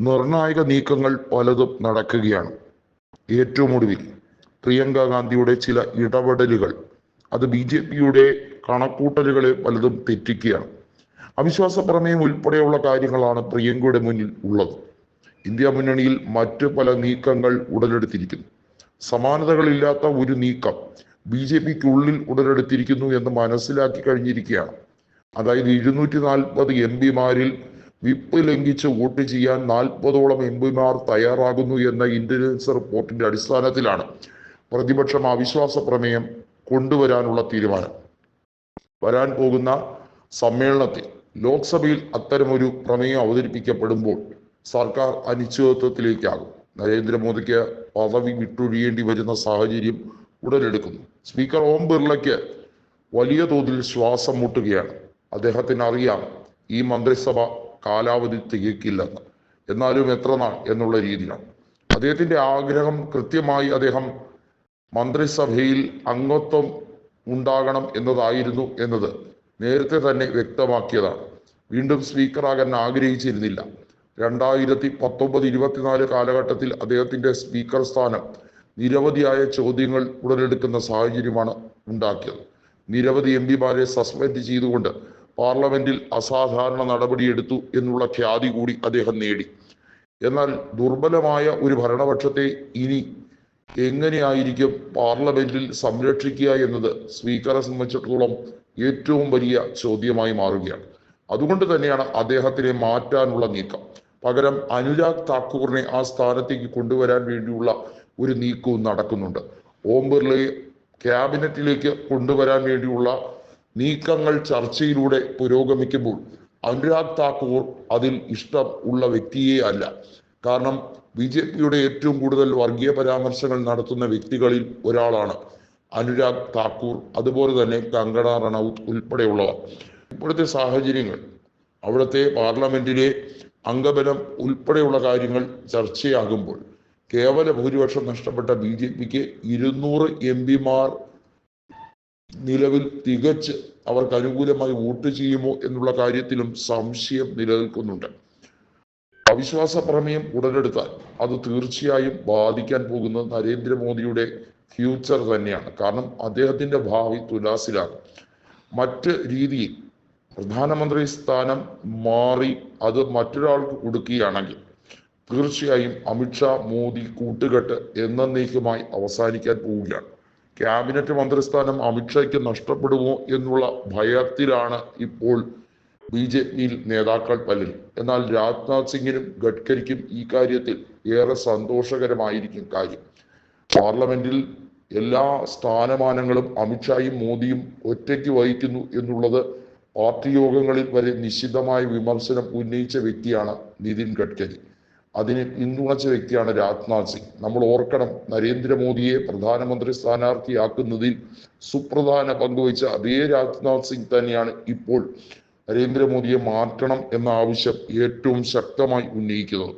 നിർണായക നീക്കങ്ങൾ പലതും നടക്കുകയാണ്. ഏറ്റവും ഒടുവിൽ പ്രിയങ്ക ഗാന്ധിയുടെ ചില ഇടപെടലുകൾ അത് BJPയുടെ കണക്കൂട്ടലുകളെ പലതും തെറ്റിക്കുകയാണ്. അവിശ്വാസ പ്രമേയം ഉൾപ്പെടെയുള്ള കാര്യങ്ങളാണ് പ്രിയങ്കയുടെ മുന്നിൽ ഉള്ളത്. ഇന്ത്യ മുന്നണിയിൽ മറ്റ് പല നീക്കങ്ങൾ ഉടലെടുത്തിരിക്കുന്നു. സമാനതകളില്ലാത്ത ഒരു നീക്കം BJPക്കുള്ളിൽ ഉടലെടുത്തിരിക്കുന്നു എന്ന് മനസ്സിലാക്കി കഴിഞ്ഞിരിക്കുകയാണ്. അതായത് 240 MP-മാരിൽ വിപ്പ് ലംഘിച്ച് വോട്ട് ചെയ്യാൻ 40ഓളം MP-മാർ തയ്യാറാകുന്നു എന്ന ഇന്റലിജൻസ് റിപ്പോർട്ടിന്റെ അടിസ്ഥാനത്തിലാണ് പ്രതിപക്ഷം അവിശ്വാസ പ്രമേയം കൊണ്ടുവരാനുള്ള തീരുമാനം. വരാൻ പോകുന്ന സമ്മേളനത്തിൽ ലോക്സഭയിൽ അത്തരമൊരു പ്രമേയം അവതരിപ്പിക്കപ്പെടുമ്പോൾ സർക്കാർ അനിശ്ചിതത്വത്തിലേക്കാകും. നരേന്ദ്രമോദിക്ക് പദവി വിട്ടൊഴിയേണ്ടി വരുന്ന സാഹചര്യം ഉടലെടുക്കുന്നു. സ്പീക്കർ ഓം ബിർളയ്ക്ക് വലിയ തോതിൽ ശ്വാസം മുട്ടുകയാണ്. അദ്ദേഹത്തിന് അറിയാം ഈ മന്ത്രിസഭ കാലാവധി തികക്കില്ലെന്ന്. എന്നാലും എത്ര നാൾ എന്നുള്ള രീതിയിലാണ് അദ്ദേഹത്തിന്റെ ആഗ്രഹം. കൃത്യമായി അദ്ദേഹം മന്ത്രിസഭയിൽ അംഗത്വം ഉണ്ടാകണം എന്നതായിരുന്നു എന്നത് നേരത്തെ തന്നെ വ്യക്തമാക്കിയതാണ്. വീണ്ടും സ്പീക്കറാകാൻ ആഗ്രഹിച്ചിരുന്നില്ല. 2019-24 കാലഘട്ടത്തിൽ അദ്ദേഹത്തിന്റെ സ്പീക്കർ സ്ഥാനം നിരവധിയായ ചോദ്യങ്ങൾ ഉടലെടുക്കുന്ന സാഹചര്യമാണ് ഉണ്ടാക്കിയത്. നിരവധി MP-മാരെ സസ്പെൻഡ് ചെയ്തുകൊണ്ട് പാർലമെന്റിൽ അസാധാരണ നടപടിയെടുത്തു എന്നുള്ള ഖ്യാതി കൂടി അദ്ദേഹം നേടി. എന്നാൽ ദുർബലമായ ഒരു ഭരണപക്ഷത്തെ ഇനി എങ്ങനെയായിരിക്കും പാർലമെന്റിൽ സംരക്ഷിക്കുക എന്നത് സ്പീക്കറെ സംബന്ധിച്ചിടത്തോളം ഏറ്റവും വലിയ ചോദ്യമായി മാറുകയാണ്. അതുകൊണ്ട് തന്നെയാണ് അദ്ദേഹത്തിനെ മാറ്റാനുള്ള നീക്കം. പകരം അനുരാഗ് താക്കൂറിനെ ആ സ്ഥാനത്തേക്ക് കൊണ്ടുവരാൻ വേണ്ടിയുള്ള ഒരു നീക്കവും നടക്കുന്നുണ്ട്. ഓം ബിർളയെ ക്യാബിനറ്റിലേക്ക് കൊണ്ടുവരാൻ വേണ്ടിയുള്ള നീക്കങ്ങൾ ചർച്ചയിലൂടെ പുരോഗമിക്കുമ്പോൾ അനുരാഗ് താക്കൂർ അതിൽ ഇഷ്ടം ഉള്ള വ്യക്തിയേ അല്ല. കാരണം BJPയുടെ ഏറ്റവും കൂടുതൽ വർഗീയ പരാമർശങ്ങൾ നടത്തുന്ന വ്യക്തികളിൽ ഒരാളാണ് അനുരാഗ് താക്കൂർ. അതുപോലെ തന്നെ കങ്കണ റണൌത്ത് ഉൾപ്പെടെയുള്ളവർ. ഇപ്പോഴത്തെ സാഹചര്യങ്ങൾ അവിടുത്തെ പാർലമെന്റിലെ അംഗബലം ഉൾപ്പെടെയുള്ള കാര്യങ്ങൾ ചർച്ചയാകുമ്പോൾ കേവല ഭൂരിപക്ഷം നഷ്ടപ്പെട്ട BJPക്ക് 200 MP-മാർ നിലവിൽ തികച്ച് അവർക്ക് അനുകൂലമായി വോട്ട് ചെയ്യുമോ എന്നുള്ള കാര്യത്തിലും സംശയം നിലനിൽക്കുന്നുണ്ട്. അവിശ്വാസ പ്രമേയം ഉടലെടുത്താൽ അത് തീർച്ചയായും ബാധിക്കാൻ പോകുന്നത് നരേന്ദ്രമോദിയുടെ ഫ്യൂച്ചർ തന്നെയാണ്. കാരണം അദ്ദേഹത്തിന്റെ ഭാവി തുലാസിലാകും. മറ്റ് രീതിയിൽ പ്രധാനമന്ത്രി സ്ഥാനം മാറി അത് മറ്റൊരാൾക്ക് കൊടുക്കുകയാണെങ്കിൽ തീർച്ചയായും അമിത്ഷാ മോദി കൂട്ടുകെട്ട് എന്നേക്കുമായി അവസാനിക്കാൻ പോവുകയാണ്. ക്യാബിനറ്റ് മന്ത്രിസ്ഥാനം അമിത്ഷായ്ക്ക് നഷ്ടപ്പെടുമോ എന്നുള്ള ഭയത്തിലാണ് ഇപ്പോൾ BJPയിൽ നേതാക്കൾ പലരും. എന്നാൽ രാജ്നാഥ് സിംഗിനും ഗഡ്കരിക്കും ഈ കാര്യത്തിൽ ഏറെ സന്തോഷകരമായിരിക്കും കാര്യം. പാർലമെന്റിൽ എല്ലാ സ്ഥാനമാനങ്ങളും അമിത്ഷായും മോദിയും ഒറ്റയ്ക്ക് വഹിക്കുന്നു എന്നുള്ളത് പാർട്ടി യോഗങ്ങളിൽ വരെ നിശിതമായ വിമർശനം ഉന്നയിച്ച വ്യക്തിയാണ് നിതിൻ ഗഡ്കരി. അതിന് പിന്തുണച്ച വ്യക്തിയാണ് രാജ്നാഥ് സിംഗ്. നമ്മൾ ഓർക്കണം, നരേന്ദ്രമോദിയെ പ്രധാനമന്ത്രി സ്ഥാനാർത്ഥിയാക്കുന്നതിൽ സുപ്രധാന പങ്കുവച്ച അതേ രാജ്നാഥ് സിംഗ് തന്നെയാണ് ഇപ്പോൾ നരേന്ദ്രമോദിയെ മാറ്റണം എന്ന ആവശ്യം ഏറ്റവും ശക്തമായി ഉന്നയിക്കുന്നത്.